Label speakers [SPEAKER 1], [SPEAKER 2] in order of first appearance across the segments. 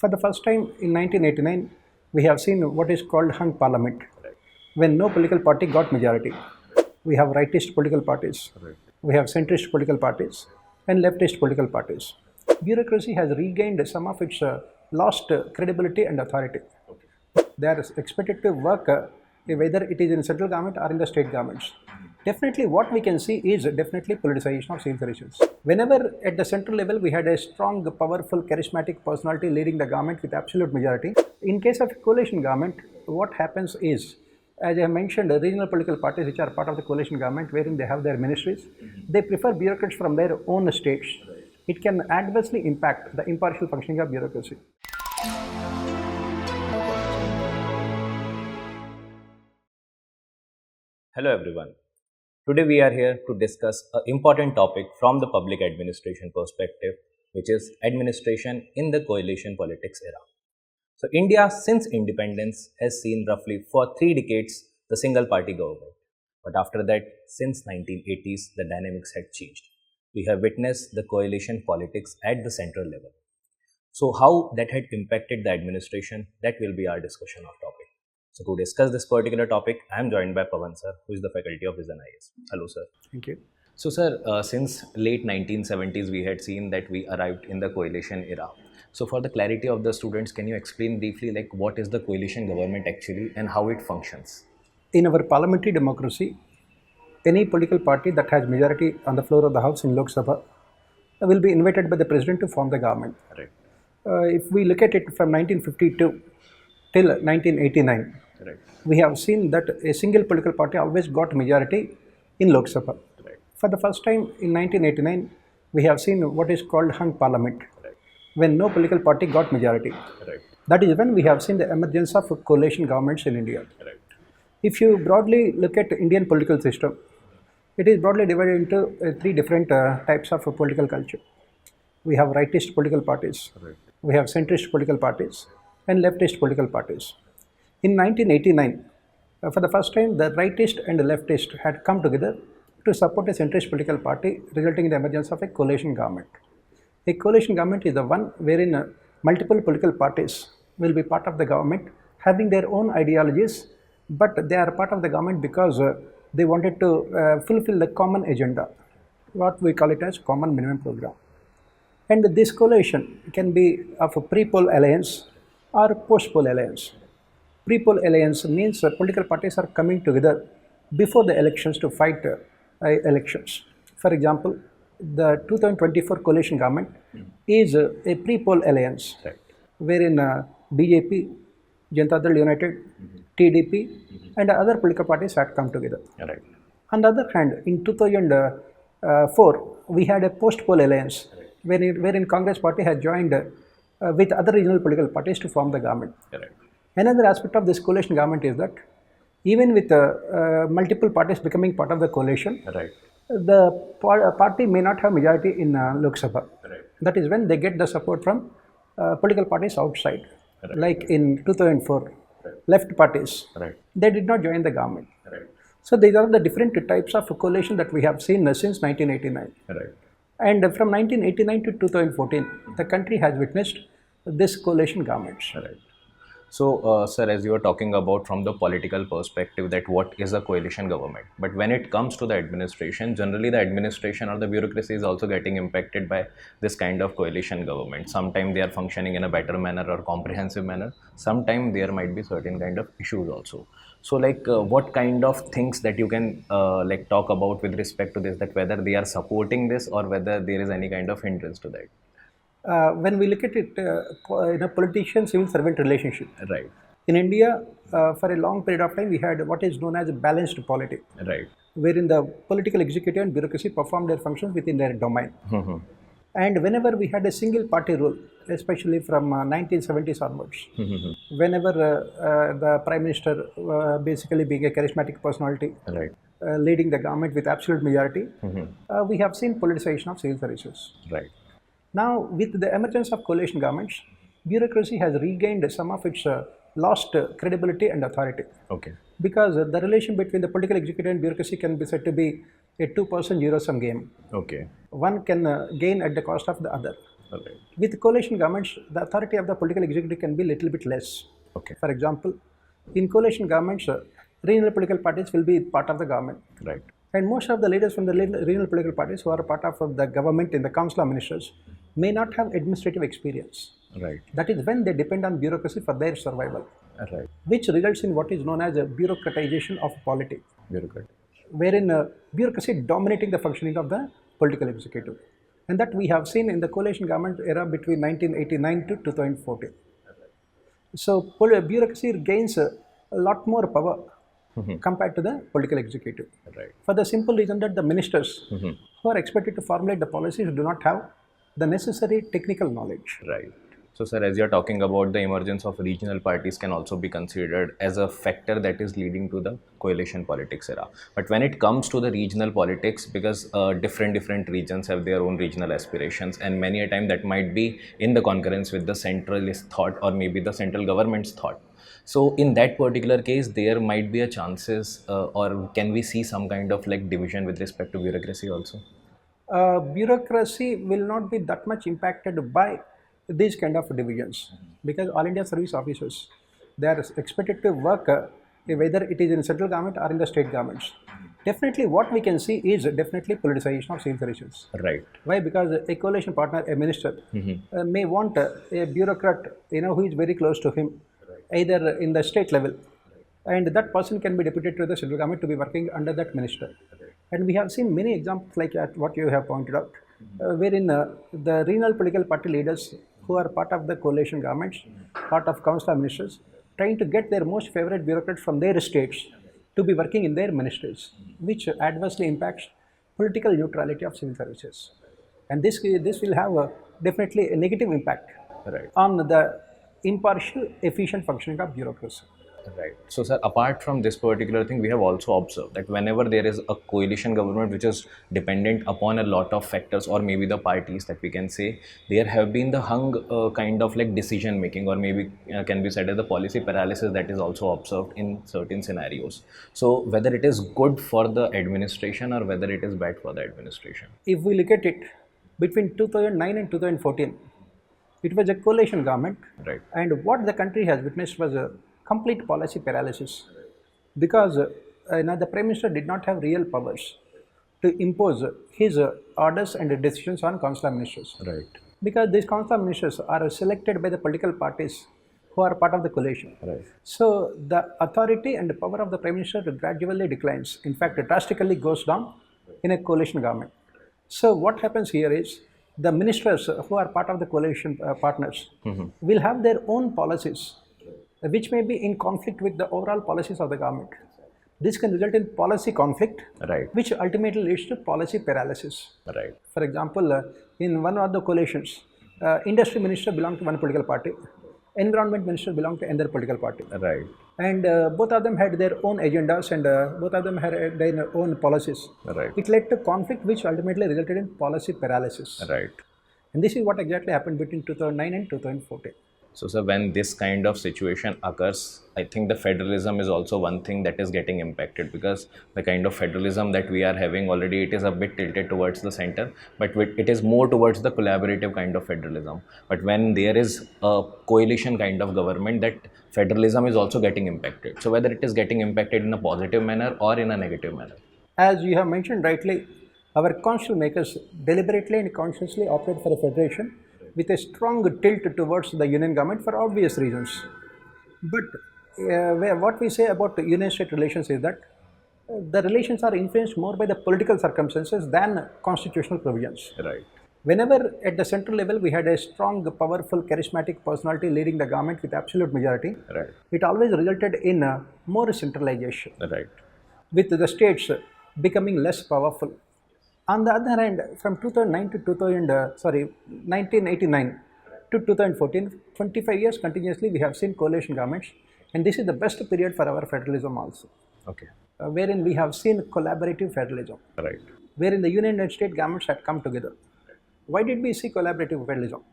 [SPEAKER 1] For the first time in 1989, we have seen what is called hung parliament, when no political party got majority. We have rightist political parties, we have centrist political parties, and leftist political parties. Bureaucracy has regained some of its lost credibility and authority. They are expected to work whether it is in central government or in the state governments. Definitely what we can see is definitely politicization of civil services. Whenever at the central level we had a strong, powerful, charismatic personality leading the government with absolute majority, in case of coalition government, what happens is, as I mentioned, regional political parties which are part of the coalition government wherein they have their ministries, they prefer bureaucrats from their own states. It can adversely impact the impartial functioning of bureaucracy.
[SPEAKER 2] Hello everyone. Today we are here to discuss an important topic from the public administration perspective, which is administration in the coalition politics era. So India since independence has seen roughly for 3 decades the single party government. But after that, since 1980s, the dynamics had changed. We have witnessed the coalition politics at the central level. So how that had impacted the administration, that will be our discussion of topic. So to discuss this particular topic, I am joined by Pavan Sir, who is the faculty of Vision IS. Hello sir.
[SPEAKER 1] Thank you.
[SPEAKER 2] So sir, since late 1970s, we had seen that we arrived in the coalition era. So for the clarity of the students, can you explain briefly like what is the coalition government actually and how it functions?
[SPEAKER 1] In our parliamentary democracy, any political party that has majority on the floor of the house in Lok Sabha will be invited by the president to form the government.
[SPEAKER 2] Right.
[SPEAKER 1] If we look at it from 1952 till 1989,
[SPEAKER 2] Right.
[SPEAKER 1] we have seen that a single political party always got majority in Lok Sabha.
[SPEAKER 2] Right.
[SPEAKER 1] For the first time in 1989, we have seen what is called hung parliament,
[SPEAKER 2] Right.
[SPEAKER 1] when no political party got majority.
[SPEAKER 2] Right.
[SPEAKER 1] That is when we have seen the emergence of coalition governments in India.
[SPEAKER 2] Right.
[SPEAKER 1] If you broadly look at Indian political system, it is broadly divided into 3 different types of political culture. We have rightist political parties,
[SPEAKER 2] Right.
[SPEAKER 1] we have centrist political parties, and leftist political parties. In 1989, for the first time, the rightist and the leftist had come together to support a centrist political party, resulting in the emergence of a coalition government. A coalition government is the one wherein multiple political parties will be part of the government, having their own ideologies, but they are part of the government because they wanted to fulfill the common agenda, what we call it as common minimum program. And this coalition can be of a pre-poll alliance or post-poll alliance. Pre-poll alliance means political parties are coming together before the elections to fight elections. For example, the 2024 coalition government is a pre-poll alliance,
[SPEAKER 2] Right.
[SPEAKER 1] wherein BJP, Janata Dal United, TDP, and other political parties had come together.
[SPEAKER 2] Right.
[SPEAKER 1] On the other hand, in 2004, we had a post-poll alliance, wherein Congress party had joined with other regional political parties to form the government.
[SPEAKER 2] Right.
[SPEAKER 1] Another aspect of this coalition government is that even with multiple parties becoming part of the coalition,
[SPEAKER 2] Right.
[SPEAKER 1] the party may not have majority in Lok Sabha.
[SPEAKER 2] Right.
[SPEAKER 1] That is when they get the support from political parties outside.
[SPEAKER 2] Right.
[SPEAKER 1] Like in 2004,
[SPEAKER 2] Right.
[SPEAKER 1] left parties,
[SPEAKER 2] Right.
[SPEAKER 1] they did not join the government.
[SPEAKER 2] Right.
[SPEAKER 1] So these are the different types of coalition that we have seen since 1989.
[SPEAKER 2] Right.
[SPEAKER 1] And from 1989 to 2014, the country has witnessed this coalition governments.
[SPEAKER 2] Right. So, sir, as you were talking about from the political perspective, that what is a coalition government, but when it comes to the administration, generally the administration or the bureaucracy is also getting impacted by this kind of coalition government. Sometimes they are functioning in a better manner or comprehensive manner. Sometimes there might be certain kind of issues also. So, like, what kind of things that you can like talk about with respect to this, that whether they are supporting this or whether there is any kind of hindrance to that?
[SPEAKER 1] When we look at it in a politician-civil servant relationship,
[SPEAKER 2] Right.
[SPEAKER 1] in India, for a long period of time, we had what is known as balanced polity,
[SPEAKER 2] Right.
[SPEAKER 1] wherein the political executive and bureaucracy performed their functions within their domain.
[SPEAKER 2] Mm-hmm.
[SPEAKER 1] And whenever we had a single party rule, especially from 1970s onwards, whenever the Prime Minister basically being a charismatic personality,
[SPEAKER 2] Right.
[SPEAKER 1] leading the government with absolute majority, we have seen politicization of civil services.
[SPEAKER 2] Right.
[SPEAKER 1] Now, with the emergence of coalition governments, bureaucracy has regained some of its lost credibility and authority.
[SPEAKER 2] Okay.
[SPEAKER 1] Because the relation between the political executive and bureaucracy can be said to be a 2% zero-sum game.
[SPEAKER 2] Okay.
[SPEAKER 1] One can gain at the cost of the other.
[SPEAKER 2] Right.
[SPEAKER 1] With coalition governments, the authority of the political executive can be a little bit less.
[SPEAKER 2] Okay.
[SPEAKER 1] For example, in coalition governments, regional political parties will be part of the government.
[SPEAKER 2] Right.
[SPEAKER 1] And most of the leaders from the regional political parties who are part of the government in the Council of Ministers may not have administrative experience.
[SPEAKER 2] Right.
[SPEAKER 1] That is when they depend on bureaucracy for their survival,
[SPEAKER 2] Right.
[SPEAKER 1] which results in what is known as a bureaucratization of politics,
[SPEAKER 2] Bureaucrat.
[SPEAKER 1] wherein bureaucracy dominating the functioning of the political executive. And that we have seen in the coalition government era between 1989 to 2014. So bureaucracy gains a lot more power compared to the political executive.
[SPEAKER 2] Right.
[SPEAKER 1] For the simple reason that the ministers who are expected to formulate the policies do not have the necessary technical knowledge.
[SPEAKER 2] Right. So, sir, as you're talking about the emergence of regional parties can also be considered as a factor that is leading to the coalition politics era. But when it comes to the regional politics, because different regions have their own regional aspirations, and many a time that might be in the concurrence with the centralist thought or maybe the central government's thought. So, in that particular case, there might be a chances, or can we see some kind of like division with respect to bureaucracy also?
[SPEAKER 1] Bureaucracy will not be that much impacted by these kind of divisions because all India service officers, they are expected to work whether it is in central government or in the state governments. Definitely what we can see is definitely politicization of civil services.
[SPEAKER 2] Right.
[SPEAKER 1] Why? Because a coalition partner, a minister, may want a bureaucrat, who is very close to him, either in the state level, and that person can be deputed to the central government to be working under that minister. And we have seen many examples like what you have pointed out, wherein the regional political party leaders who are part of the coalition governments, part of council of ministers, trying to get their most favorite bureaucrats from their states to be working in their ministries, which adversely impacts political neutrality of civil services. And this will have definitely a negative impact
[SPEAKER 2] Right.
[SPEAKER 1] on the impartial, efficient functioning of bureaucracy.
[SPEAKER 2] Right. So, sir, apart from this particular thing, we have also observed that whenever there is a coalition government which is dependent upon a lot of factors, or maybe the parties that we can say, there have been the hung kind of like decision making, or maybe can be said as the policy paralysis that is also observed in certain scenarios. So, whether it is good for the administration or whether it is bad for the administration.
[SPEAKER 1] If we look at it, between 2009 and 2014, it was a coalition government,
[SPEAKER 2] Right.
[SPEAKER 1] and what the country has witnessed was a complete policy paralysis because the Prime Minister did not have real powers to impose his orders and decisions on Council of Ministers.
[SPEAKER 2] Right.
[SPEAKER 1] Because these Council of Ministers are selected by the political parties who are part of the coalition.
[SPEAKER 2] Right.
[SPEAKER 1] So the authority and the power of the Prime Minister gradually declines. In fact, it drastically goes down in a coalition government. So what happens here is the ministers who are part of the coalition partners will have their own policies which may be in conflict with the overall policies of the government. This can result in policy conflict,
[SPEAKER 2] Right.
[SPEAKER 1] which ultimately leads to policy paralysis.
[SPEAKER 2] Right.
[SPEAKER 1] For example, in one of the coalitions, industry minister belonged to one political party, environment minister belonged to another political party.
[SPEAKER 2] Right.
[SPEAKER 1] And both of them had their own agendas and both of them had their own policies.
[SPEAKER 2] Right.
[SPEAKER 1] It led to conflict which ultimately resulted in policy paralysis.
[SPEAKER 2] Right.
[SPEAKER 1] And this is what exactly happened between 2009 and 2014.
[SPEAKER 2] So, sir, when this kind of situation occurs, I think the federalism is also one thing that is getting impacted, because the kind of federalism that we are having already, it is a bit tilted towards the center, but it is more towards the collaborative kind of federalism. But when there is a coalition kind of government, that federalism is also getting impacted. So, whether it is getting impacted in a positive manner or in a negative manner.
[SPEAKER 1] As you have mentioned rightly, our constitutional makers deliberately and consciously opted for a federation with a strong tilt towards the union government for obvious reasons. But what we say about union-state relations is that the relations are influenced more by the political circumstances than constitutional provisions.
[SPEAKER 2] Right.
[SPEAKER 1] Whenever at the central level we had a strong, powerful, charismatic personality leading the government with absolute majority,
[SPEAKER 2] Right.
[SPEAKER 1] it always resulted in more centralization,
[SPEAKER 2] Right.
[SPEAKER 1] with the states becoming less powerful. On the other hand, from 2009 to 1989 to 2014, 25 years continuously, we have seen coalition governments, and this is the best period for our federalism also,
[SPEAKER 2] Okay.
[SPEAKER 1] wherein we have seen collaborative federalism,
[SPEAKER 2] Right.
[SPEAKER 1] wherein the union and state governments had come together. Why did we see collaborative federalism?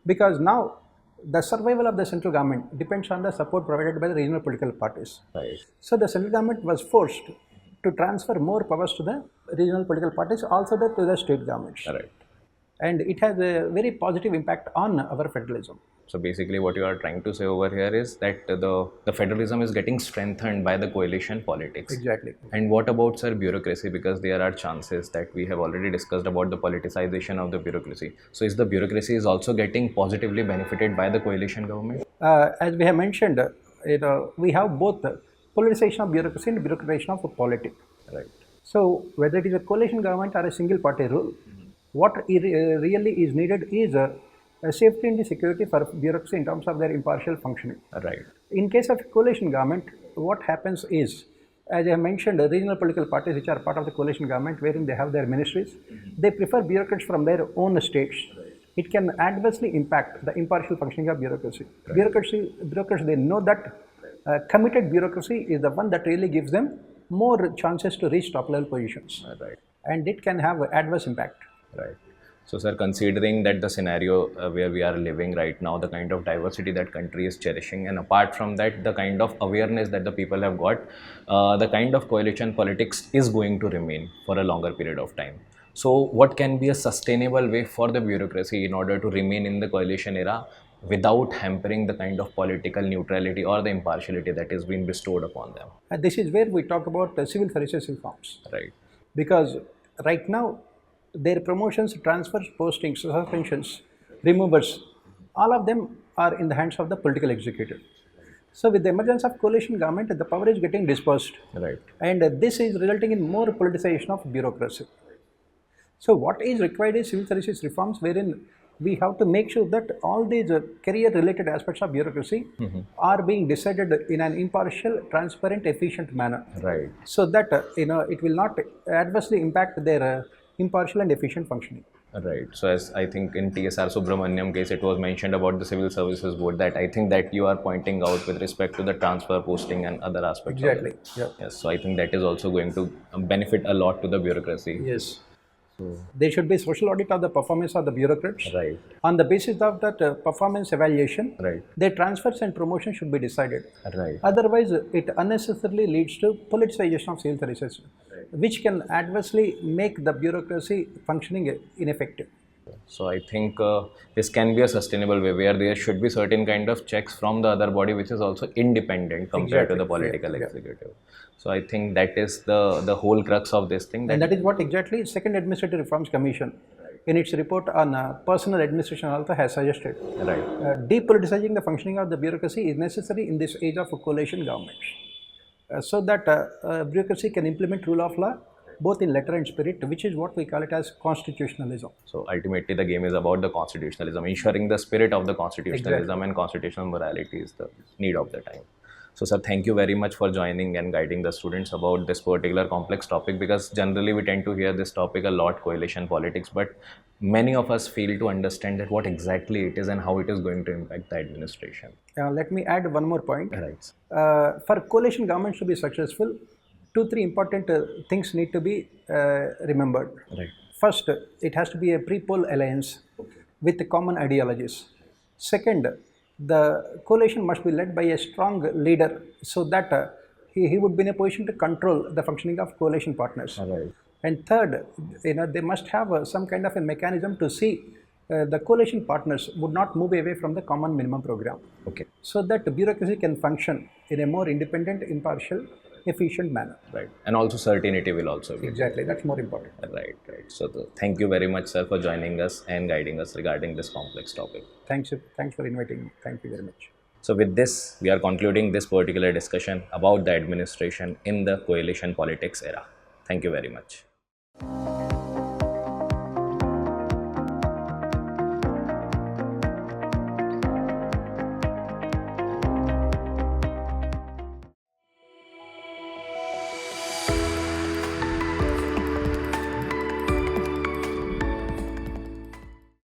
[SPEAKER 1] Because now the survival of the central government depends on the support provided by the regional political parties.
[SPEAKER 2] Right.
[SPEAKER 1] So the central government was forced to transfer more powers to the regional political parties, also to the state governments.
[SPEAKER 2] Right.
[SPEAKER 1] and it has a very positive impact on our federalism.
[SPEAKER 2] So basically, what you are trying to say over here is that the federalism is getting strengthened by the coalition politics.
[SPEAKER 1] Exactly.
[SPEAKER 2] And what about, sir, bureaucracy? Because there are chances that we have already discussed about the politicization of the bureaucracy. So is the bureaucracy is also getting positively benefited by the coalition government?
[SPEAKER 1] As we have mentioned, we have both politicization of bureaucracy and bureaucratization of politics.
[SPEAKER 2] Right.
[SPEAKER 1] So whether it is a coalition government or a single party rule, what really is needed is a safety and security for bureaucracy in terms of their impartial functioning.
[SPEAKER 2] Right.
[SPEAKER 1] In case of coalition government, what happens is, as I mentioned, the regional political parties which are part of the coalition government, wherein they have their ministries, they prefer bureaucrats from their own states. It can adversely impact the impartial functioning of bureaucracy. Bureaucrats, they know that committed bureaucracy is the one that really gives them more chances to reach top level positions.
[SPEAKER 2] Right.
[SPEAKER 1] And it can have adverse impact.
[SPEAKER 2] Right. So, sir, considering that the scenario where we are living right now, the kind of diversity that country is cherishing, and apart from that, the kind of awareness that the people have got, the kind of coalition politics is going to remain for a longer period of time. So, what can be a sustainable way for the bureaucracy in order to remain in the coalition era without hampering the kind of political neutrality or the impartiality that is being bestowed upon them?
[SPEAKER 1] And this is where we talk about civil services reforms.
[SPEAKER 2] Right.
[SPEAKER 1] Because right now, their promotions, transfers, postings, suspensions, removals, all of them are in the hands of the political executive. So with the emergence of coalition government, the power is getting dispersed.
[SPEAKER 2] Right.
[SPEAKER 1] And this is resulting in more politicization of bureaucracy. So what is required is civil services reforms, wherein we have to make sure that all these career-related aspects of bureaucracy are being decided in an impartial, transparent, efficient manner.
[SPEAKER 2] Right.
[SPEAKER 1] So that it will not adversely impact their impartial and efficient functioning.
[SPEAKER 2] Right. So as I think in TSR Subramaniam case, it was mentioned about the Civil Services Board that I think that you are pointing out with respect to the transfer, posting and other aspects.
[SPEAKER 1] Exactly.
[SPEAKER 2] Of it.
[SPEAKER 1] Yeah.
[SPEAKER 2] Yes. So I think that is also going to benefit a lot to the bureaucracy.
[SPEAKER 1] Yes. There should be social audit of the performance of the bureaucrats.
[SPEAKER 2] Right.
[SPEAKER 1] On the basis of that performance evaluation,
[SPEAKER 2] Right.
[SPEAKER 1] their transfers and promotion should be decided.
[SPEAKER 2] Right.
[SPEAKER 1] Otherwise, it unnecessarily leads to politicization of civil services, which can adversely make the bureaucracy functioning ineffective.
[SPEAKER 2] So I think this can be a sustainable way where there should be certain kind of checks from the other body which is also independent compared to the political executive. So I think that is the whole crux of this thing.
[SPEAKER 1] And that is what exactly Second Administrative Reforms Commission in its report on personal administration also has suggested.
[SPEAKER 2] Right.
[SPEAKER 1] Depoliticizing the functioning of the bureaucracy is necessary in this age of coalition governments, so that bureaucracy can implement rule of law both in letter and spirit, which is what we call it as constitutionalism.
[SPEAKER 2] So ultimately the game is about the constitutionalism, ensuring the spirit of the constitutionalism and constitutional morality is the need of the time. So sir, thank you very much for joining and guiding the students about this particular complex topic, because generally we tend to hear this topic a lot, coalition politics, but many of us fail to understand that what exactly it is and how it is going to impact the administration.
[SPEAKER 1] Let me add one more point.
[SPEAKER 2] Right.
[SPEAKER 1] For coalition governments to be successful, 2-3 important things need to be remembered.
[SPEAKER 2] Right.
[SPEAKER 1] First, it has to be a pre-poll alliance with common ideologies. Second, the coalition must be led by a strong leader, so that he would be in a position to control the functioning of coalition partners.
[SPEAKER 2] Right.
[SPEAKER 1] And third, they must have some kind of a mechanism to see the coalition partners would not move away from the common minimum program.
[SPEAKER 2] Okay.
[SPEAKER 1] So that the bureaucracy can function in a more independent, impartial, efficient manner.
[SPEAKER 2] Right. And also certainty will also be.
[SPEAKER 1] Exactly, that's more important.
[SPEAKER 2] Right. So thank you very much, sir, for joining us and guiding us regarding this complex topic.
[SPEAKER 1] Thanks for inviting me. Thank you very much.
[SPEAKER 2] So with this, we are concluding this particular discussion about the administration in the coalition politics era. Thank you very much.